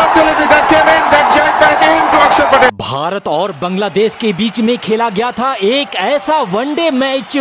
superb delivery that came in, that jacked back into Akshar Patel. Bharat और बांग्लादेश के बीच में खेला गया था एक ऐसा वनडे मैच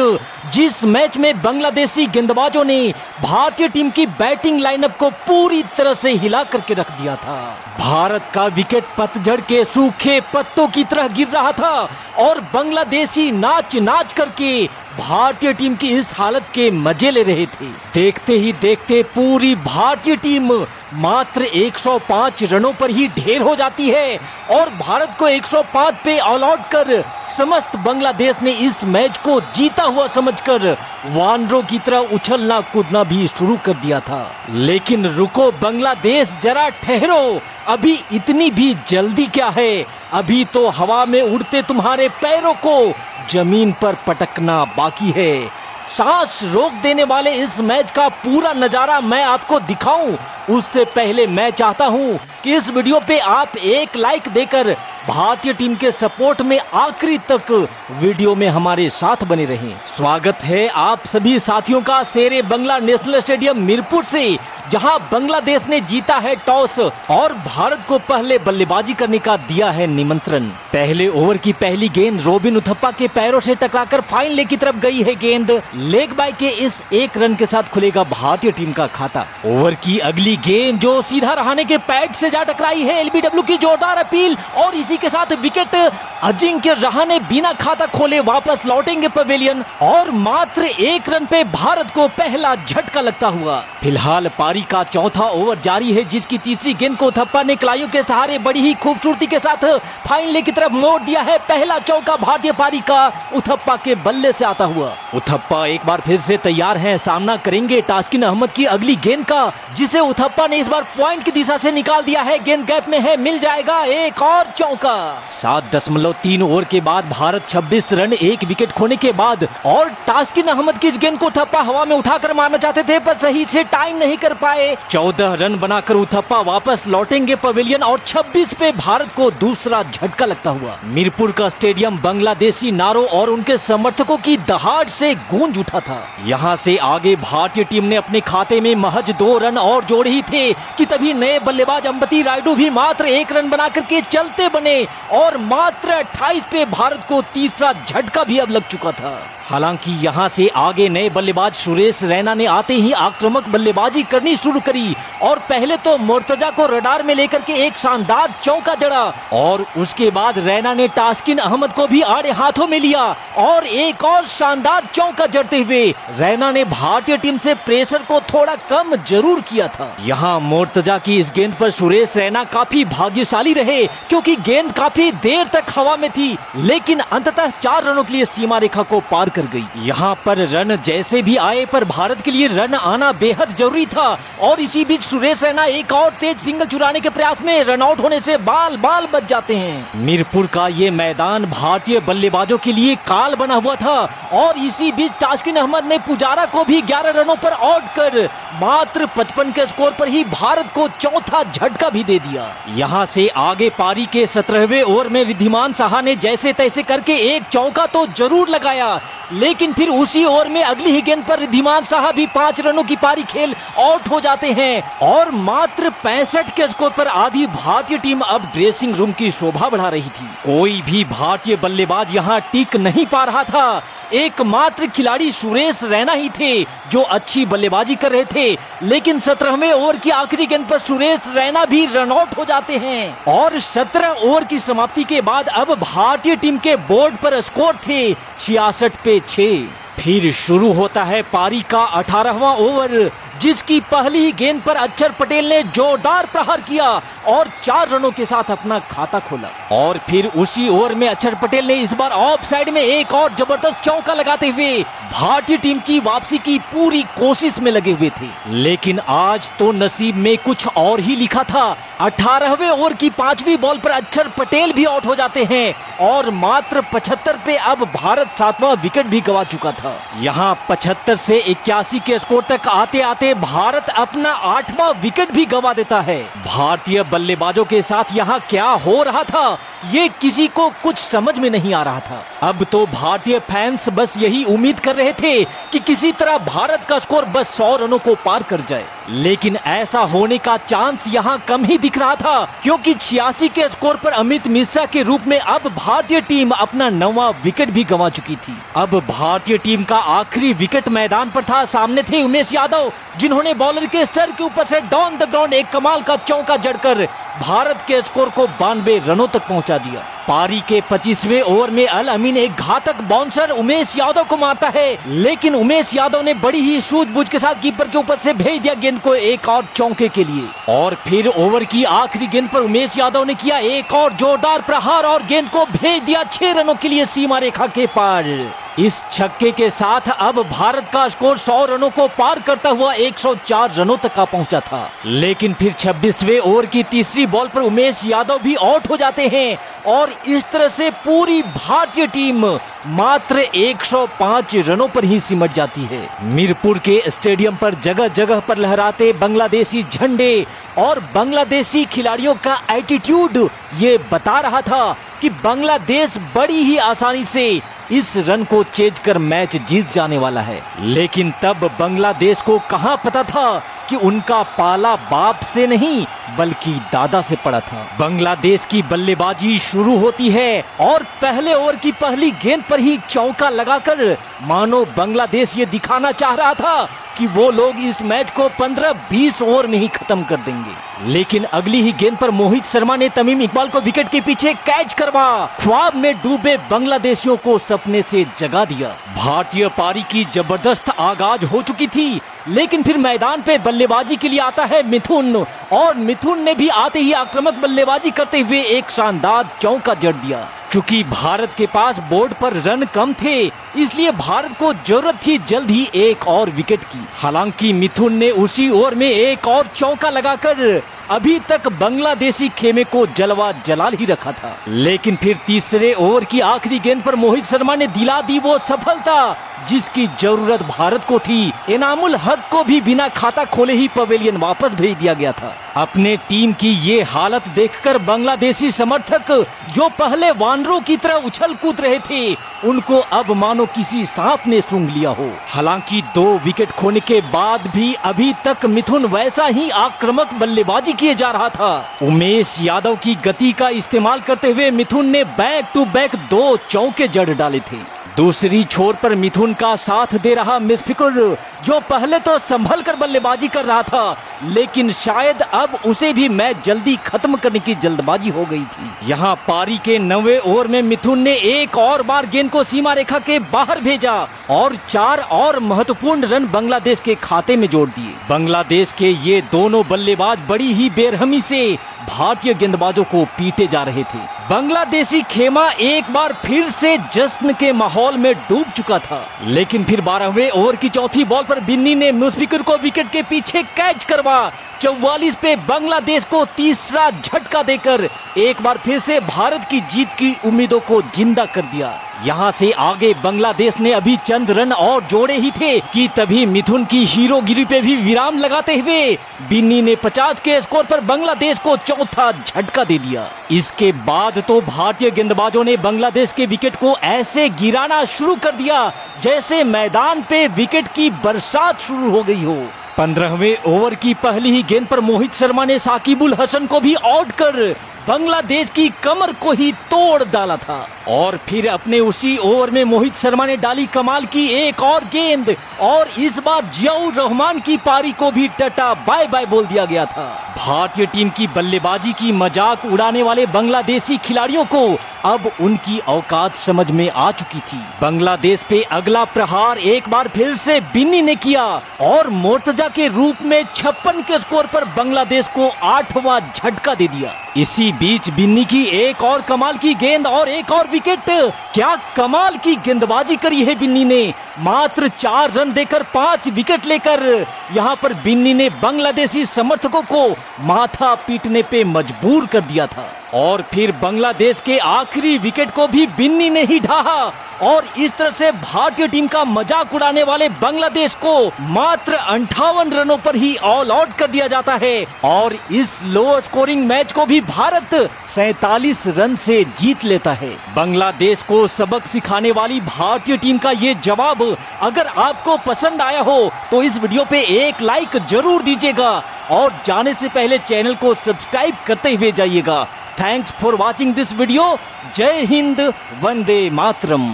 जिस मैच में बांग्लादेशी गेंदबाजों ने भारतीय टीम की बैटिंग लाइनअप को पूरी तरह से हिला करके रख दिया था। भारत का विकेट पतझड़ के सूखे पत्तों की तरह गिर रहा था और बांग्लादेशी नाच नाच करके भारतीय टीम की इस हालत के मजे ले रहे थे। देखते ही देखते पूरी भारतीय टीम मात्र 105 रनों पर ही ढेर हो जाती है और भारत को 105 पे ऑल आउट कर समस्त बांग्लादेश ने इस मैच को जीता हुआ समझकर वानरों की तरह उछलना कूदना भी शुरू कर दिया था। लेकिन रुको बांग्लादेश, जरा ठहरो, अभी इतनी भी जल्दी क्या है? अभी तो हवा में उड़ते तुम्हारे पैरों को जमीन पर पटकना बाकी है। सांस रोक देने वाले इस मैच का पूरा नजारा मैं आपको दिखाऊं, उससे पहले मैं चाहता हूं कि इस वीडियो पे आप एक लाइक देकर भारतीय टीम के सपोर्ट में आखिरी तक वीडियो में हमारे साथ बने रहें। स्वागत है आप सभी साथियों का शेरे बंगला नेशनल स्टेडियम मीरपुर से, जहां बांग्लादेश ने जीता है टॉस और भारत को पहले बल्लेबाजी करने का दिया है निमंत्रण। पहले ओवर की पहली गेंद रोबिन उथप्पा के पैरों से टकराकर फाइन लेग की तरफ गई है गेंद। लेग बाय के इस एक रन के साथ खुलेगा भारतीय टीम का खाता। ओवर की अगली गेंद जो सीधा रहाणे के पैड से जा टकराई है, एलबीडब्ल्यू की जोरदार अपील और इसी के साथ विकेट। अजिंक्य रहाणे बिना खाता खोले वापस लौटेंगे पवेलियन और मात्र एक रन पे भारत को पहला झटका लगता हुआ। फिलहाल पारी का चौथा ओवर जारी है, जिसकी तीसरी गेंद को उथप्पा ने कलाइयों के सहारे बड़ी ही खूबसूरती के साथ फाइन लेग की तरफ मोड़ दिया है। पहला चौका भारतीय पारी का उथप्पा के बल्ले से आता हुआ। उथप्पा एक बार फिर से तैयार हैं, सामना करेंगे तास्किन अहमद की अगली गेंद का, जिसे उथप्पा ने इस बार पॉइंट की दिशा से निकाल दिया है। गेंद गैप में है, मिल जाएगा एक और चौका। 7.3 ओवर के बाद भारत 26 रन एक विकेट खोने के बाद और तास्किन अहमद की इस गेंद को उथप्पा हवा में उठाकर मारना चाहते थे पर सही से टाइम नहीं कर पाए। 14 रन बनाकर उथप्पा वापस लौटेंगे पवेलियन और 26 पे भारत को दूसरा झटका लगता हुआ। मीरपुर का स्टेडियम बांग्लादेशी नारों और उनके समर्थकों की दहाड़ से गूंज उठा था। यहाँ से आगे भारतीय टीम ने अपने खाते में महज 2 रन और जोड़े ही थे कि तभी नए बल्लेबाज अंबती रायडू भी मात्र 1 रन बना करके चलते बने और मात्र 28 पे भारत को तीसरा झटका भी अब लग चुका था। हालांकि यहां से आगे नए बल्लेबाज सुरेश रैना ने आते ही आक्रामक बल्लेबाजी करनी शुरू करी और पहले तो मुर्तजा को रडार में लेकर के एक शानदार चौका जड़ा और उसके बाद रैना ने तास्किन अहमद को भी आड़े हाथों में लिया और एक और शानदार चौका जड़ते हुए रैना ने भारतीय टीम से प्रेशर को थोड़ा कम जरूर किया था। यहाँ मुर्तजा की इस गेंद पर सुरेश रैना काफी भाग्यशाली रहे क्योंकि गेंद काफी देर तक हवा में थी, लेकिन अंततः 4 रनों के लिए सीमा रेखा को पार कर गई। यहाँ पर रन जैसे भी आए पर भारत के लिए रन आना बेहद जरूरी था और इसी बीच सुरेश रैना एक और तेज सिंगल चुराने के प्रयास में रन आउट होने से बाल बाल बच जाते हैं। मीरपुर का ये मैदान भारतीय बल्लेबाजों के लिए काल बना हुआ था और इसी बीच तास्किन अहमद ने पुजारा को भी 11 रनों पर आउट कर मात्र 55 के स्कोर पर ही भारत को चौथा झटका भी दे दिया। यहाँ से आगे पारी के 17वें ओवर में रिद्धिमान साहा ने जैसे तैसे करके एक चौका तो जरूर लगाया, लेकिन फिर उसी ओवर में अगली ही गेंद पर रिद्धिमान साहा भी 5 रनों की पारी खेल आउट हो जाते हैं और मात्र 65 के स्कोर पर आधी भारतीय टीम अब ड्रेसिंग रूम की शोभा बढ़ा रही थी। कोई भी भारतीय बल्लेबाज यहां टिक नहीं पा रहा था। एकमात्र खिलाड़ी सुरेश रैना ही थे जो अच्छी बल्लेबाजी कर रहे थे, लेकिन 17वें ओवर की आखिरी गेंद पर सुरेश रैना भी रन आउट हो जाते हैं और 17 ओवर की समाप्ति के बाद अब भारतीय टीम के बोर्ड पर स्कोर थे 66 पे 6। फिर शुरू होता है पारी का 18वां ओवर, जिसकी पहली ही गेंद पर अक्षर पटेल ने जोरदार प्रहार किया और 4 रनों के साथ अपना खाता खोला और फिर उसी ओवर में अक्षर पटेल ने इस बार ऑफ साइड में एक और जबरदस्त चौका लगाते हुए भारतीय टीम की वापसी की पूरी कोशिश में लगे हुए थे। लेकिन आज तो नसीब में कुछ और ही लिखा था। 18वें ओवर की 5वीं बॉल पर अक्षर पटेल भी आउट हो जाते हैं और मात्र 75 पे अब भारत 7वां विकेट भी गंवा चुका था। यहाँ 75 से 81 के स्कोर तक आते आते भारत अपना 8वां विकेट भी गंवा देता है। भारतीय बल्लेबाजों के साथ यहाँ क्या हो रहा था ये किसी को कुछ समझ में नहीं आ रहा था। अब तो भारतीय फैंस बस यही उम्मीद कर रहे थे कि किसी तरह भारत का स्कोर बस 100 रनों को पार कर जाए, लेकिन ऐसा होने का चांस यहाँ कम ही दिख रहा था, क्योंकि 86 के स्कोर पर अमित मिश्रा के रूप में अब भारतीय टीम अपना 9वां विकेट भी गंवा चुकी थी। अब भारतीय टीम का आखिरी विकेट मैदान पर था। सामने थे उमेश यादव, जिन्होंने बॉलर के सर के ऊपर से डाउन द ग्राउंड एक कमाल का चौका जड़कर भारत के स्कोर को 92 रनों तक पहुंचा दिया। पारी के 25वें ओवर में अल अमीन एक घातक बाउंसर उमेश यादव को मारता है, लेकिन उमेश यादव ने बड़ी ही सूझबूझ के साथ कीपर के ऊपर से भेज दिया गेंद को एक और चौके के लिए। और फिर ओवर की आखिरी गेंद पर उमेश यादव ने किया एक और जोरदार प्रहार और गेंद को भेज दिया 6 रनों के लिए सीमा रेखा के पार। इस छक्के के साथ अब भारत का स्कोर 100 रनों को पार करता हुआ 104 रनों तक का पहुंचा था। लेकिन फिर 26वें ओवर की तीसरी बॉल पर उमेश यादव भी आउट हो जाते हैं और इस तरह से पूरी भारतीय टीम मात्र 105 रनों पर ही सिमट जाती है। मीरपुर के स्टेडियम पर जगह जगह पर लहराते बांग्लादेशी झंडे और बांग्लादेशी खिलाड़ियों का एटीट्यूड ये बता रहा था कि बांग्लादेश बड़ी ही आसानी से इस रन को चेज कर मैच जीत जाने वाला है। लेकिन तब बांग्लादेश को कहां पता था कि उनका पाला बाप से नहीं बल्कि दादा से पड़ा था। बांग्लादेश की बल्लेबाजी शुरू होती है और पहले ओवर की पहली गेंद पर ही चौका लगाकर मानो बांग्लादेश ये दिखाना चाह रहा था कि वो लोग इस मैच को 15-20 ओवर में ही खत्म कर देंगे। लेकिन अगली ही गेंद पर मोहित शर्मा ने तमीम इकबाल को विकेट के पीछे कैच करवा ख्वाब में डूबे बांग्लादेशियों को सपने से जगा दिया। भारतीय पारी की जबरदस्त आगाज हो चुकी थी, लेकिन फिर मैदान पे बल्लेबाजी के लिए आता है मिथुन और मिथुन ने भी आते ही आक्रामक बल्लेबाजी करते हुए एक शानदार चौका जड़ दिया। चूंकि भारत के पास बोर्ड पर रन कम थे, इसलिए भारत को जरूरत थी जल्द ही एक और विकेट की। हालांकि मिथुन ने उसी ओवर में एक और चौका लगाकर अभी तक बांग्लादेशी खेमे को जलवा जलाल ही रखा था। लेकिन फिर तीसरे ओवर की आखिरी गेंद पर मोहित शर्मा ने दिला दी वो सफलता जिसकी जरूरत भारत को थी। इनामुल हक को भी बिना खाता खोले ही पवेलियन वापस भेज दिया गया था। अपने टीम की ये हालत देखकर बांग्लादेशी समर्थक जो पहले वानरों की तरह उछल कूद रहे थे, उनको अब मानो किसी सांप ने सूंघ लिया हो। हालांकि 2 विकेट खोने के बाद भी अभी तक मिथुन वैसा ही आक्रामक बल्लेबाजी किए जा रहा था। उमेश यादव की गति का इस्तेमाल करते हुए मिथुन ने बैक टू बैक 2 चौके जड़ डाले थे। दूसरी छोर पर मिथुन का साथ दे रहा मुशफिकुर, जो पहले तो संभल कर बल्लेबाजी कर रहा था, लेकिन शायद अब उसे भी मैच जल्दी खत्म करने की जल्दबाजी हो गई थी। यहाँ पारी के 9वें ओवर में मिथुन ने एक और बार गेंद को सीमा रेखा के बाहर भेजा और 4 और महत्वपूर्ण रन बांग्लादेश के खाते में जोड़ दिए। बांग्लादेश के ये दोनों बल्लेबाज बड़ी ही बेरहमी से भारतीय गेंदबाजों को पीटे जा रहे थे। बांग्लादेशी खेमा एक बार फिर से जश्न के माहौल में डूब चुका था। लेकिन फिर 12वें ओवर की चौथी बॉल पर बिन्नी ने मुशफिकुर को विकेट के पीछे कैच करवा 44 पे बांग्लादेश को तीसरा झटका देकर एक बार फिर से भारत की जीत की उम्मीदों को जिंदा कर दिया। यहाँ से आगे बांग्लादेश ने अभी चंद रन और जोड़े ही थे कि तभी मिथुन की हीरोगिरी पे भी विराम लगाते हुए बिन्नी ने 50 के स्कोर पर बांग्लादेश को चौथा झटका दे दिया। इसके बाद तो भारतीय गेंदबाजों ने बांग्लादेश के विकेट को ऐसे गिराना शुरू कर दिया जैसे मैदान पे विकेट की बरसात शुरू हो गई हो। 15वें ओवर की पहली ही गेंद पर मोहित शर्मा ने साकिबुल हसन को भी आउट कर बांग्लादेश की कमर को ही तोड़ डाला था। और फिर अपने उसी ओवर में मोहित शर्मा ने डाली कमाल की एक और गेंद और इस बार जियाउर रहमान की पारी को भी टाटा बाय बाय बोल दिया गया था। भारतीय टीम की बल्लेबाजी की मजाक उड़ाने वाले बांग्लादेशी खिलाड़ियों को अब उनकी औकात समझ में आ चुकी थी। बांग्लादेश पे अगला प्रहार एक बार फिर से बिन्नी ने किया और मोर्तजा के रूप में 56 के स्कोर पर बांग्लादेश को 8वां झटका दे दिया। इसी बीच बिन्नी की एक और कमाल की गेंद और एक और विकेट। क्या कमाल की गेंदबाजी करी है बिन्नी ने। मात्र 4 रन देकर 5 विकेट लेकर यहाँ पर बिन्नी ने बांग्लादेशी समर्थकों को माथा पीटने पे मजबूर कर दिया था। और फिर बांग्लादेश के आखिरी विकेट को भी बिन्नी ने ही ढाहा और इस तरह से भारतीय टीम का मजाक उड़ाने वाले बांग्लादेश को मात्र 58 रनों पर ही ऑल आउट कर दिया जाता है और इस लो स्कोरिंग मैच को भी भारत 47 रन से जीत लेता है। बांग्लादेश को सबक सिखाने वाली भारतीय टीम का ये जवाब अगर आपको पसंद आया हो तो इस वीडियो पे एक लाइक जरूर दीजिएगा और जाने से पहले चैनल को सब्सक्राइब करते हुए जाइएगा। Thanks for watching this video. जय हिंद, वंदे मातरम।